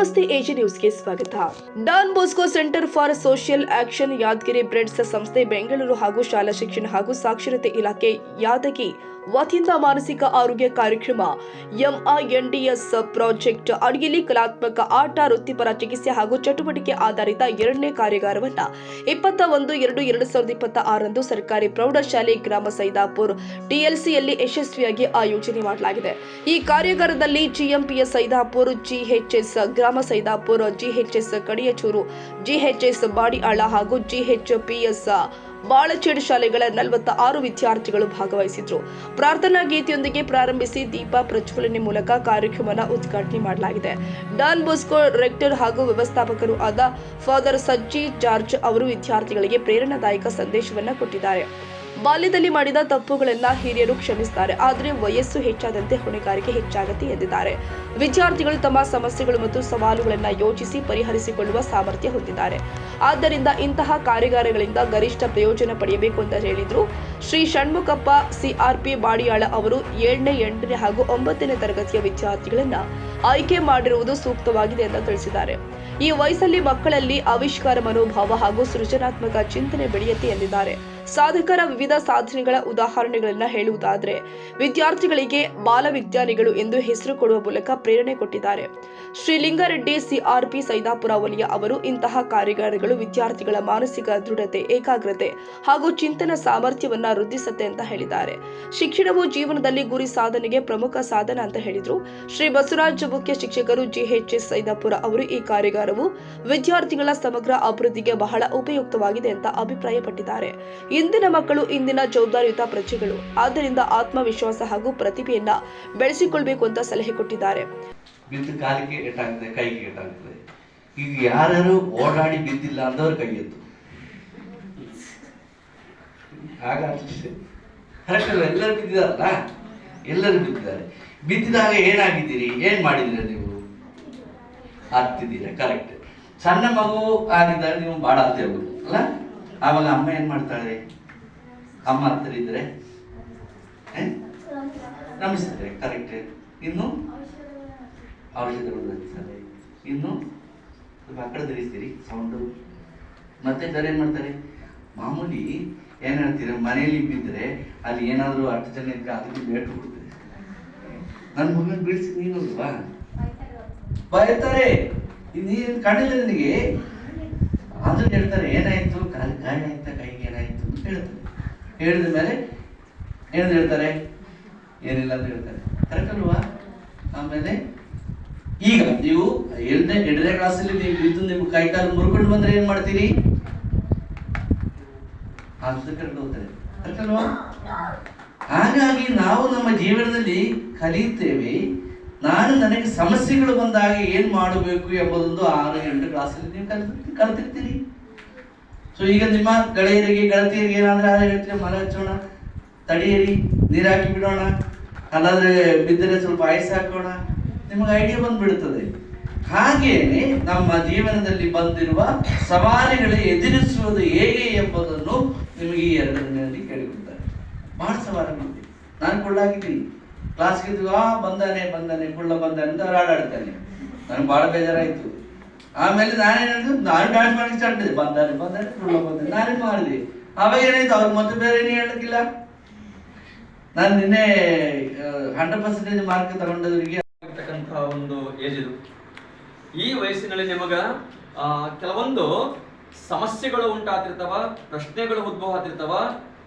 ನಮಸ್ತೆ ಎಜಿ ನ್ಯೂಸ್ಗೆ ಸ್ವಾಗತ. Don Bosco center for social action Yadgiri breads ಸಂಸ್ಥೆ ಬೆಂಗಳೂರು ಹಾಗೂ ಶಾಲಾ ಶಿಕ್ಷಣ ಹಾಗೂ ಸಾಕ್ಷರತೆ ಇಲಾಖೆ ಯಾದಗಿ ವತಿಯಿಂದ ಮಾನಸಿಕ ಆರೋಗ್ಯ ಕಾರ್ಯಕ್ರಮ MINDS ಪ್ರಾಜೆಕ್ಟ್ ಅಡಿಯಲ್ಲಿ ಕಲಾತ್ಮಕ ಆಟ, ವೃತ್ತಿಪರ ಚಿಕಿತ್ಸೆ ಹಾಗೂ ಚಟುವಟಿಕೆ ಆಧಾರಿತ 2ನೇ ಕಾರ್ಯಾಗಾರವನ್ನ 21/2/2026 ಸರ್ಕಾರಿ ಪ್ರೌಢಶಾಲೆ ಗ್ರಾಮ ಸೈದಾಪುರ TLCಯಲ್ಲಿ ಯಶಸ್ವಿಯಾಗಿ ಆಯೋಜನೆ ಮಾಡಲಾಗಿದೆ. ಈ ಕಾರ್ಯಾಗಾರದಲ್ಲಿ GMPS ಸೈದಾಪುರ, GHS ಗ್ರಾಮ ಸೈದಾಪುರ, GHS ಕಡಿಯಚೂರು, GHS ಬಾಡಿಯಾಳ ಹಾಗೂ GHPS ಬಾಳಚೇಡ್ ಶಾಲೆಗಳ 46 ವಿದ್ಯಾರ್ಥಿಗಳು ಭಾಗವಹಿಸಿದ್ರು. ಪ್ರಾರ್ಥನಾ ಗೀತೆಯೊಂದಿಗೆ ಪ್ರಾರಂಭಿಸಿ ದೀಪ ಪ್ರಜ್ವಲನೆ ಮೂಲಕ ಕಾರ್ಯಕ್ರಮವನ್ನು ಉದ್ಘಾಟನೆ ಮಾಡಲಾಗಿದೆ. ಡಾನ್ ಬೋಸ್ಕೋ ರೆಕ್ಟರ್ ಹಾಗೂ ವ್ಯವಸ್ಥಾಪಕರು ಆದ ಫಾದರ್ ಸಜ್ಜಿ ಜಾರ್ಜ್ ಅವರು ವಿದ್ಯಾರ್ಥಿಗಳಿಗೆ ಪ್ರೇರಣಾದಾಯಕ ಸಂದೇಶವನ್ನ ಕೊಟ್ಟಿದ್ದಾರೆ. ಬಾಲ್ಯದಲ್ಲಿ ಮಾಡಿದ ತಪ್ಪುಗಳನ್ನ ಹಿರಿಯರು ಕ್ಷಮಿಸುತ್ತಾರೆ, ಆದರೆ ವಯಸ್ಸು ಹೆಚ್ಚಾದಂತೆ ಹೊಣೆಗಾರಿಕೆ ಹೆಚ್ಚಾಗುತ್ತೆ ಎಂದಿದ್ದಾರೆ. ವಿದ್ಯಾರ್ಥಿಗಳು ತಮ್ಮ ಸಮಸ್ಯೆಗಳು ಮತ್ತು ಸವಾಲುಗಳನ್ನು ಯೋಚಿಸಿ ಪರಿಹರಿಸಿಕೊಳ್ಳುವ ಸಾಮರ್ಥ್ಯ ಹೊಂದಿದ್ದಾರೆ. ಆದ್ದರಿಂದ ಇಂತಹ ಕಾರ್ಯಾಗಾರಗಳಿಂದ ಗರಿಷ್ಠ ಪ್ರಯೋಜನ ಪಡೆಯಬೇಕು ಅಂತ ಹೇಳಿದ್ರು. ಶ್ರೀ ಷಣ್ಮುಖಪ್ಪ CRP ಬಾಡಿಯಾಳ ಅವರು 7ನೇ, 8ನೇ ಹಾಗೂ 9ನೇ ತರಗತಿಯ ವಿದ್ಯಾರ್ಥಿಗಳನ್ನ ಆಯ್ಕೆ ಮಾಡಿರುವುದು ಸೂಕ್ತವಾಗಿದೆ ಎಂದು ತಿಳಿಸಿದ್ದಾರೆ. ಈ ವಯಸ್ಸಲ್ಲಿ ಮಕ್ಕಳಲ್ಲಿ ಆವಿಷ್ಕಾರ ಮನೋಭಾವ ಹಾಗೂ ಸೃಜನಾತ್ಮಕ ಚಿಂತನೆ ಬೆಳೆಯುತ್ತೆ ಎಂದಿದ್ದಾರೆ. ಸಾಧಕರ ವಿವಿಧ ಸಾಧನೆಗಳ ಉದಾಹರಣೆಗಳನ್ನ ಹೇಳುವುದಾದರೆ ವಿದ್ಯಾರ್ಥಿಗಳಿಗೆ ಬಾಲವಿಜ್ಞಾನಿಗಳು ಎಂದು ಹೆಸರು ಕೊಡುವ ಮೂಲಕ ಪ್ರೇರಣೆ ಕೊಟ್ಟಿದ್ದಾರೆ. ಶ್ರೀಲಿಂಗಾರೆಡ್ಡಿ CRP ಸೈದಾಪುರ ವಲಯ ಅವರು ಇಂತಹ ಕಾರ್ಯಾಗಾರಗಳು ವಿದ್ಯಾರ್ಥಿಗಳ ಮಾನಸಿಕ ದೃಢತೆ, ಏಕಾಗ್ರತೆ ಹಾಗೂ ಚಿಂತನ ಸಾಮರ್ಥ್ಯವನ್ನ ವೃದ್ಧಿಸುತ್ತೆ ಅಂತ ಹೇಳಿದ್ದಾರೆ. ಶಿಕ್ಷಣವು ಜೀವನದಲ್ಲಿ ಗುರಿ ಸಾಧನೆಗೆ ಪ್ರಮುಖ ಸಾಧನ ಅಂತ ಹೇಳಿದ್ರು. ಶ್ರೀ ಬಸವರಾಜ್ ಮುಖ್ಯ ಶಿಕ್ಷಕರು GHS ಸೈದಾಪುರ ಅವರು ಈ ಕಾರ್ಯಾಗಾರವು ವಿದ್ಯಾರ್ಥಿಗಳ ಸಮಗ್ರ ಅಭಿವೃದ್ಧಿಗೆ ಬಹಳ ಉಪಯುಕ್ತವಾಗಿದೆ ಅಂತ ಅಭಿಪ್ರಾಯಪಟ್ಟಿದ್ದಾರೆ. ಇಂದಿನ ಮಕ್ಕಳು ಇಂದಿನ ಜವಾಬ್ದಾರಿಯುತ ಪ್ರಜೆಗಳು, ಆದ್ದರಿಂದ ಆತ್ಮವಿಶ್ವಾಸ ಹಾಗೂ ಪ್ರತಿಭೆಯನ್ನ ಬೆಳೆಸಿಕೊಳ್ಬೇಕು ಅಂತ ಸಲಹೆ ಕೊಟ್ಟಿದ್ದಾರೆ. ಬಿದ್ದು ಕಾಲಿಗೆ ಏಟಾಗ್ತದೆ, ಕೈಗೆ ಏಟಾಗ್ತದೆ. ಈಗ ಯಾರು ಓಡಾಡಿ ಬಿದ್ದಿಲ್ಲ ಅಂದವ್ರ ಕೈ ಎತ್ತು. ಆಗ ಕರೆಕ್ಟ್ ಅಲ್ಲ, ಎಲ್ಲರೂ ಬಿದ್ದಿದಾರಲ್ಲ, ಎಲ್ಲರೂ ಬಿದ್ದಿದ್ದಾರೆ. ಬಿದ್ದಿದಾಗ ಏನಾಗಿದ್ದೀರಿ, ಏನ್ ಮಾಡಿದಿರ ನೀವು? ಹತ್ತಿದ್ದೀರಾ, ಕರೆಕ್ಟ್. ಸಣ್ಣ ಮಗು ಆಗಿದ್ದಾಗ ನೀವು ಬಾಳ ಅತ್ತೆ ಹೋಗುದು ಅಲ್ಲ, ಆವಾಗ ಅಮ್ಮ ಏನ್ ಮಾಡ್ತಾಳೆ? ಅಮ್ಮ ಹತ್ತಿರ ಇದ್ರೆ ನಮಿಸ್ತಾರೆ, ಕರೆಕ್ಟ್. ಇನ್ನು ಔಷಧ ಹಚ್ತಾರೆ, ಇನ್ನು ಸ್ವಲ್ಪ ಆ ಕಡೆ ಧರಿಸ್ತೀರಿ ಸೌಂಡು. ಮತ್ತೆ ಏನ್ ಮಾಡ್ತಾರೆ? ಮಾಮೂಲಿ ಏನ್ ಹೇಳ್ತೀರ, ಮನೆಯಲ್ಲಿ ಬಿದ್ದರೆ ಅಲ್ಲಿ ಏನಾದ್ರು 8 ಜನ ಇದ್ರೆ ಅದಕ್ಕೆ ಬೇಟ್ ಕೊಡ್ತೀರಿ. ನನ್ನ ಮಗನ ಬೀಳ್ಸಿ ನೀನಲ್ವಾ ಬಯತಾರೆ. ನೀನು ಕಾಣಿಲ್ಲ ನನಗೆ ಆದ್ರೂ ಹೇಳ್ತಾರೆ ಏನಾಯ್ತು, ಕಾಲು ಗಾಯ ಆಯ್ತಾ, ಕೈಗೆ ಏನಾಯ್ತು ಅಂತ ಹೇಳ್ತಾರೆ. ಹೇಳಿದ ಮೇಲೆ ಏನು ಹೇಳ್ತಾರೆ? ಏನಿಲ್ಲ ಅಂತ ಹೇಳ್ತಾರೆ, ಕರೆಕ್ಟ್ ಅಲ್ವಾ? ಆಮೇಲೆ ಈಗ ನೀವು 2ನೇ ಕ್ಲಾಸಲ್ಲಿ ನೀವು ಬಿದ್ದು ನಿಮ್ಮ ಕೈ ಕಾಲು ಮುರ್ಕೊಂಡು ಬಂದ್ರೆ ಏನ್ ಮಾಡ್ತೀರಿ? ಕರೆಕ್ಟ್ ಹೋಗ್ತಾರೆ, ಕರೆಕ್ಟ್ ಅಲ್ವಾ? ಹಾಗಾಗಿ ನಾವು ನಮ್ಮ ಜೀವನದಲ್ಲಿ ಕಲಿಯುತ್ತೇವೆ. ನನಗೆ ಸಮಸ್ಯೆಗಳು ಬಂದಾಗ ಏನ್ ಮಾಡಬೇಕು ಎಂಬುದೊಂದು 6, 8 ಕ್ಲಾಸಲ್ಲಿ ನೀವು ಕಲ್ತಿರ್ತೀರಿ. ಸೊ ಈಗ ನಿಮ್ಮ ಗೆಳತಿಯರಿಗೆ ಏನಾದ್ರೆ ಹೇಳ್ತೀರಿ, ಮರ ಹಚ್ಚೋಣ, ತಡಿಯರಿ, ನೀರ್ ಹಾಕಿ ಬಿಡೋಣ, ಅಲ್ಲಾದ್ರೆ ಬಿದ್ದರೆ ಸ್ವಲ್ಪ ಐಸ್ ಹಾಕೋಣ, ನಿಮಗೆ ಐಡಿಯಾ ಬಂದ್ಬಿಡುತ್ತದೆ. ಹಾಗೇನೆ ನಮ್ಮ ಜೀವನದಲ್ಲಿ ಬಂದಿರುವ ಸವಾಲುಗಳು ಎದುರಿಸುವುದು ಹೇಗೆ ಎಂಬುದನ್ನು ನಿಮಗೆ ಈ 2 ದಿನದಲ್ಲಿ ಕೇಳಿಕೊಡ್ತಾರೆ. ಬಹಳ ಸವಾಲುಗಳು ನಾನು ಕೊಳ್ಳಾಗಿದ್ದೀನಿ. ಕ್ಲಾಸ್ಗೆ ಬಂದಾನೆ ಕುಳ್ಳ ಬಂದಾನೆ ಅಂತ ಹಾಡಾಡ್ತಾನೆ. ನನಗೆ ಬಹಳ ಬೇಜಾರಾಯ್ತು. ಆಮೇಲೆ ನಾನು ಡ್ಯಾನ್ಸ್ ಮಾಡಕ್ಕೆ ಸ್ಟಾರ್ಟ್ ಮಾಡಿದೆ, ಬಂದಾನೆ ಕುಳ್ಳ ಬಂದಾನೆ, ನಾನೇನ್ ಮಾಡಿದೆ. ಅವಾಗ ಏನಾಯ್ತು, ಅವ್ರಿಗೆ ಮತ್ತೆ ಬೇರೆ ಏನೇ ಹೇಳಕ್ಕಿಲ್ಲ. ನಾನು ನಿನ್ನೆ 100% ಮಾರ್ಕ್ ತಗೊಂಡವರಿಗೆ ಒಂದು ಏಜ್ ಇದು. ಈ ವಯಸ್ಸಿನಲ್ಲಿ ನಿಮಗ ಕೆಲವೊಂದು ಸಮಸ್ಯೆಗಳು ಉಂಟಾತಿರ್ತಾವ, ಪ್ರಶ್ನೆಗಳು ಉದ್ಭವ ಆಗ್ತಿರ್ತಾವ.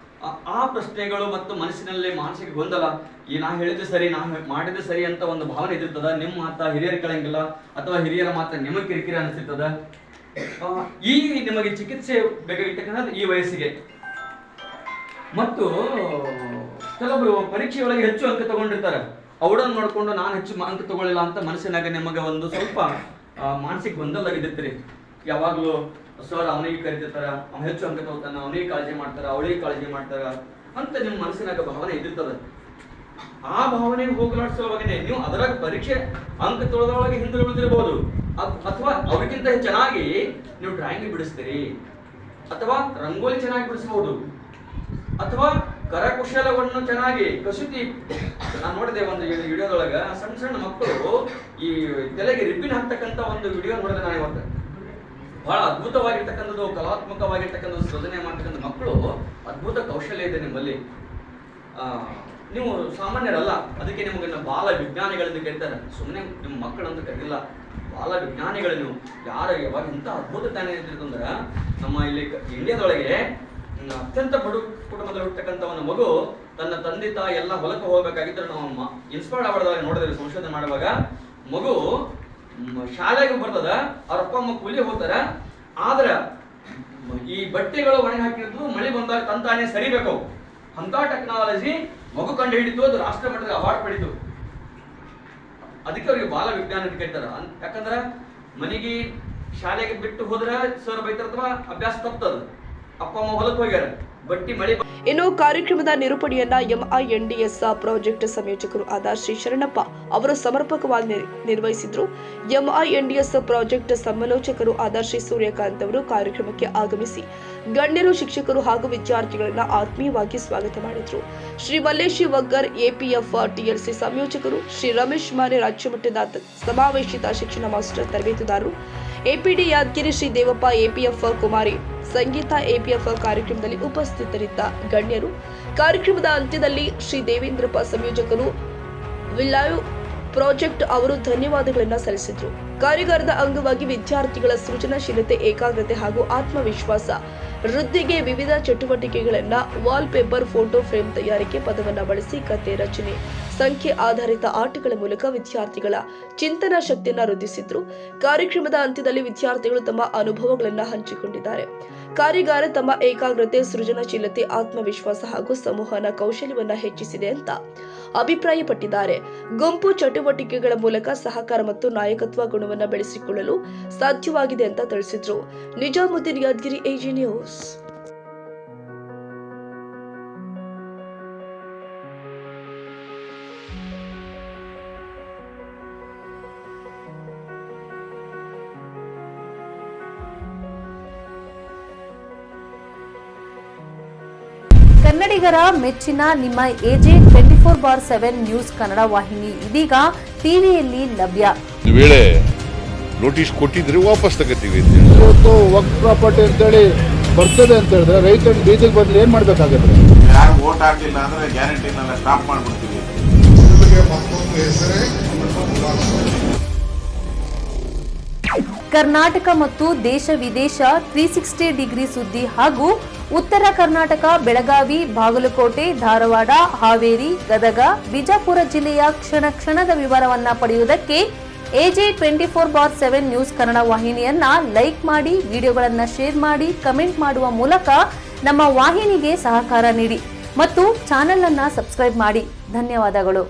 ಆ ಪ್ರಶ್ನೆಗಳು ಮತ್ತು ಮನಸ್ಸಿನಲ್ಲಿ ಮಾನಸಿಕ ಗೊಂದಲ, ನಾ ಹೇಳಿದ್ದು ಸರಿ, ನಾ ಮಾಡಿದ್ದು ಸರಿ ಅಂತ ಒಂದು ಭಾವನೆ ಇದಿರ್ತದ. ನಿಮ್ಮ ಮಾತ ಹಿರಿಯರು ಕೇಳಂಗಿಲ್ಲ, ಅಥವಾ ಹಿರಿಯರ ಮಾತ ನಿಮಗೆ ಕಿರಿಕಿರಿ ಅನಿಸಿರ್ತದ. ಈ ನಿಮಗೆ ಚಿಕಿತ್ಸೆ ಬೇಕಾಗಿರ್ತಕ್ಕಂಥದ್ದು ಈ ವಯಸ್ಸಿಗೆ. ಮತ್ತು ಕೆಲವೊಬ್ರು ಪರೀಕ್ಷೆಯೊಳಗೆ ಹೆಚ್ಚು ಅಂಕ ತಗೊಂಡಿರ್ತಾರೆ. ಅವಳನ್ನು ನೋಡ್ಕೊಂಡು ನಾನು ಹೆಚ್ಚು ಅಂಕ ತಗೊಳ್ಳಿಲ್ಲ ಅಂತ ಮನಸ್ಸಿನಾಗ ನಿಮಗೆ ಒಂದು ಸ್ವಲ್ಪ ಮಾನಸಿಕ ಗೊಂದಲಾಗಿದ್ದಿರ್ತೀರಿ. ಯಾವಾಗಲೂ ಸರ್ ಅವನಿಗೆ ಕರಿತಿರ್ತಾರ, ಅವ್ನು ಹೆಚ್ಚು ಅಂಕ ತಗೋತಾನ, ಅವನಿಗೆ ಕಾಳಜಿ ಮಾಡ್ತಾರ, ಅವಳಿಗೆ ಕಾಳಜಿ ಮಾಡ್ತಾರ ಅಂತ ನಿಮ್ಮ ಮನಸ್ಸಿನಾಗ ಭಾವನೆ ಇದ್ದಿರ್ತದ. ಆ ಭಾವನೆ ಹೋಗಲಾಡಿಸುವಾಗನೇ ನೀವು ಅದರಾಗ ಪರೀಕ್ಷೆ ಅಂಕ ತೊಳೆದೊಳಗೆ ಹಿಂದೆ ಉಳಿದಿರಬಹುದು, ಅಥವಾ ಅವ್ರಿಗಿಂತ ಚೆನ್ನಾಗಿ ನೀವು ಡ್ರಾಯಿಂಗ್ ಬಿಡಿಸ್ತೀರಿ, ಅಥವಾ ರಂಗೋಲಿ ಚೆನ್ನಾಗಿ ಬಿಡಿಸಬಹುದು, ಅಥವಾ ಕರಕುಶಲವನ್ನು ಚೆನ್ನಾಗಿ ಕಸೂತಿ, ನಾನು ನೋಡಿದೆ ಒಂದು ವಿಡಿಯೋದೊಳಗ ಸಣ್ಣ ಸಣ್ಣ ಮಕ್ಕಳು ಈ ತಲೆಗೆ ರಿಬ್ಬಿನ್ ಹಾಕ್ತಕ್ಕಂಥ ಒಂದು ವಿಡಿಯೋ ನೋಡಿದೆ ನಾನು ಇವತ್ತು. ಬಹಳ ಅದ್ಭುತವಾಗಿರ್ತಕ್ಕಂಥದ್ದು, ಕಲಾತ್ಮಕವಾಗಿರ್ತಕ್ಕಂಥದ್ದು, ಸೃಜನೆ ಮಾಡ್ತಕ್ಕಂಥ ಮಕ್ಕಳು, ಅದ್ಭುತ ಕೌಶಲ್ಯ ಇದೆ ನಿಮ್ಮಲ್ಲಿ. ನೀವು ಸಾಮಾನ್ಯರಲ್ಲ, ಅದಕ್ಕೆ ನಿಮಗೆ ಬಾಲ ವಿಜ್ಞಾನಿಗಳೆಂದು ಕರೀತಾರೆ. ಸುಮ್ಮನೆ ನಿಮ್ಮ ಮಕ್ಕಳಂತ ಕರೀಲ್ಲ, ಬಾಲ ವಿಜ್ಞಾನಿಗಳು ನೀವು. ಯಾವಾಗ ಇಂಥ ಅದ್ಭುತ ತಾನೇ ಅಂದ್ರೆ ನಮ್ಮ ಇಲ್ಲಿ ಇಂಡಿಯಾದೊಳಗೆ ಅತ್ಯಂತ ಬಡ ಕುಟುಂಬದಲ್ಲಿ ಹುಟ್ಟತಕ್ಕಂಥ ಒಂದು ಮಗು ತನ್ನ ತಂದೆ ತಾಯಿ ಎಲ್ಲ ಹೊಲಕ್ಕೆ ಹೋಗಬೇಕಾಗಿದ್ದರೆ ನಾವು ಇನ್ಸ್ಪೈರ್ಡ್ ಆಗೋದಾಗ ನೋಡಿದ್ರೆ, ಸಂಶೋಧನೆ ಮಾಡುವಾಗ ಮಗು ಶಾಲೆಗೆ ಬರ್ತದ, ಅವ್ರ ಅಪ್ಪ ಅಮ್ಮ ಕೂಲಿ ಹೋಗ್ತಾರ, ಆದ್ರೆ ಈ ಬಟ್ಟೆಗಳು ಒಣಗಿ ಹಾಕಿದ್ದು ಮಳೆ ಬಂದಾಗ ತಂತಾನೆ ಸರಿಬೇಕು ಅಂತ ಟೆಕ್ನಾಲಜಿ ಮಗು ಕಂಡು ಹಿಡಿತು. ಅದು ರಾಷ್ಟ್ರ ಮಟ್ಟದ ಅವಾರ್ಡ್ ಪಡಿತು. ಅದಕ್ಕೆ ಅವ್ರಿಗೆ ಬಾಲ ವಿಜ್ಞಾನ ಅಂತ ಕರೀತಾರ. ಯಾಕಂದ್ರೆ ಮನೆಗೆ ಶಾಲೆಗೆ ಬಿಟ್ಟು ಹೋದ್ರೆ ಸರ್ ಬೈತಾರ ಅಥವಾ ಅಭ್ಯಾಸ ತಪ್ತದ, ಅಪ್ಪ ಅಮ್ಮ ಹೊಲಕ್ಕೆ ಹೋಗ್ಯಾರ, ಬಟ್ಟಿ ಮಳೆ. ಇನ್ನು ಕಾರ್ಯಕ್ರಮದ ನಿರೂಪಣೆಯನ್ನ MINDS ಪ್ರಾಜೆಕ್ಟ್ ಸಂಯೋಜಕರು ಆದ ಶ್ರೀ ಶರಣಪ್ಪ ಅವರು ಸಮರ್ಪಕವಾಗಿ ನಿರ್ವಹಿಸಿದ್ರು. MINDS ಪ್ರಾಜೆಕ್ಟ್ ಸಮಾಲೋಚಕರು ಆದ ಶ್ರೀ ಸೂರ್ಯಕಾಂತ್ ಅವರು ಕಾರ್ಯಕ್ರಮಕ್ಕೆ ಆಗಮಿಸಿ ಗಣ್ಯರು, ಶಿಕ್ಷಕರು ಹಾಗೂ ವಿದ್ಯಾರ್ಥಿಗಳನ್ನ ಆತ್ಮೀಯವಾಗಿ ಸ್ವಾಗತ ಮಾಡಿದ್ರು. ಶ್ರೀ ಮಲ್ಲೇಶಿ ವಗ್ಗರ್ APF TLC ಸಂಯೋಜಕರು, ಶ್ರೀ ರಮೇಶ್ ಮಾನೆ ರಾಜ್ಯಮಟ್ಟದ ಸಮಾವೇಶಿತ ಶಿಕ್ಷಣ ಮಾಸ್ಟರ್ ತರಬೇತುದಾರರು, APD ಯಾದಗಿರಿ ಶ್ರೀ ದೇವಪ್ಪ, APF ಕುಮಾರಿ ಸಂಗೀತ, APF ಕಾರ್ಯಕ್ರಮದಲ್ಲಿ ಉಪಸ್ಥಿತರಿದ್ದ ಗಣ್ಯರು. ಕಾರ್ಯಕ್ರಮದ ಅಂತ್ಯದಲ್ಲಿ ಶ್ರೀ ದೇವೇಂದ್ರಪ್ಪ ಸಂಯೋಜಕರು ವಿಲೈವ್ ಪ್ರಾಜೆಕ್ಟ್ ಅವರು ಧನ್ಯವಾದಗಳನ್ನು ಸಲ್ಲಿಸಿದರು. ಕಾರ್ಯಾಗಾರದ ಅಂಗವಾಗಿ ವಿದ್ಯಾರ್ಥಿಗಳ ಸೃಜನಶೀಲತೆ, ಏಕಾಗ್ರತೆ ಹಾಗೂ ಆತ್ಮವಿಶ್ವಾಸ ವೃದ್ಧಿಗೆ ವಿವಿಧ ಚಟುವಟಿಕೆಗಳನ್ನ ವಾಲ್ ಪೇಪರ್, ಫೋಟೋ ಫ್ರೇಮ್ ತಯಾರಿಕೆ, ಪದವನ್ನ ಬಳಸಿ ಕತೆ ರಚನೆ, ಸಂಖ್ಯೆ ಆಧಾರಿತ ಆಟಗಳ ಮೂಲಕ ವಿದ್ಯಾರ್ಥಿಗಳ ಚಿಂತನಾ ಶಕ್ತಿಯನ್ನ ವೃದ್ಧಿಸಿದ್ರು. ಕಾರ್ಯಕ್ರಮದ ಅಂತ್ಯದಲ್ಲಿ ವಿದ್ಯಾರ್ಥಿಗಳು ತಮ್ಮ ಅನುಭವಗಳನ್ನು ಹಂಚಿಕೊಂಡಿದ್ದಾರೆ. ಕಾರ್ಯಾಗಾರ ತಮ್ಮ ಏಕಾಗ್ರತೆ, ಸೃಜನಶೀಲತೆ, ಆತ್ಮವಿಶ್ವಾಸ ಹಾಗೂ ಸಂವಹನ ಕೌಶಲ್ಯವನ್ನ ಹೆಚ್ಚಿಸಿದೆ ಅಂತ ಅಭಿಪ್ರಾಯಪಟ್ಟಿದ್ದಾರೆ. ಗುಂಪು ಚಟುವಟಿಕೆಗಳ ಮೂಲಕ ಸಹಕಾರ ಮತ್ತು ನಾಯಕತ್ವ ಗುಣವನ್ನು ಬೆಳೆಸಿಕೊಳ್ಳಲು ಸಾಧ್ಯವಾಗಿದೆ ಅಂತ ತಿಳಿಸಿದ್ರು. Nizamuddin, Yadgiri, AG news. ಕನ್ನಡಿಗರ ಮೆಚ್ಚಿನ ನಿಮ್ಮ AJ 24/7 ನ್ಯೂಸ್ ಕನ್ನಡ ವಾಹಿನಿ ಇದೀಗ ಟಿವಿಯಲ್ಲಿ ಲಭ್ಯ. ಒಂದು ವೇಳೆ ನೋಟಿಸ್ ಕೊಟ್ಟಿದ್ರೆ ವಾಪಸ್ ತಗೋತೀವಿ. ಇವತ್ತು ವಕ್ಫ್ ಪ್ರಾಪರ್ಟಿ ಅಂತೇಳಿ ಬರ್ತದೆ ಅಂತ ಹೇಳಿದ್ರೆ ರೈತರು ಬೀದಿಗೆ ಬಂದು ಏನ್ ಮಾಡ್ಬೇಕಾಗತ್ತೆ? ಯಾರು ವೋಟ್ ಹಾಕಿಲ್ಲ ಅಂದ್ರೆ ಗ್ಯಾರಂಟಿನೆಲ್ಲ ಸ್ಟಾಪ್ ಮಾಡ್ಬಿಡ್ತೀವಿ. ಕರ್ನಾಟಕ ಮತ್ತು ದೇಶ ವಿದೇಶ 360 ಡಿಗ್ರಿ ಸುದ್ದಿ ಹಾಗೂ ಉತ್ತರ ಕರ್ನಾಟಕ, ಬೆಳಗಾವಿ, ಬಾಗಲಕೋಟೆ, ಧಾರವಾಡ, ಹಾವೇರಿ, ಗದಗ, ಬಿಜಾಪುರ ಜಿಲ್ಲೆಯ ಕ್ಷಣ ಕ್ಷಣದ ವಿವರವನ್ನ ಪಡೆಯುವುದಕ್ಕೆ AJ 24/7 ನ್ಯೂಸ್ ಕನ್ನಡ ವಾಹಿನಿಯನ್ನ ಲೈಕ್ ಮಾಡಿ, ವಿಡಿಯೋಗಳನ್ನ ಶೇರ್ ಮಾಡಿ, ಕಮೆಂಟ್ ಮಾಡುವ ಮೂಲಕ ನಮ್ಮ ವಾಹಿನಿಗೆ ಸಹಕಾರ ನೀಡಿ ಮತ್ತು ಚಾನೆಲ್ ಅನ್ನ ಸಬ್ಸ್ಕ್ರೈಬ್ ಮಾಡಿ. ಧನ್ಯವಾದಗಳು.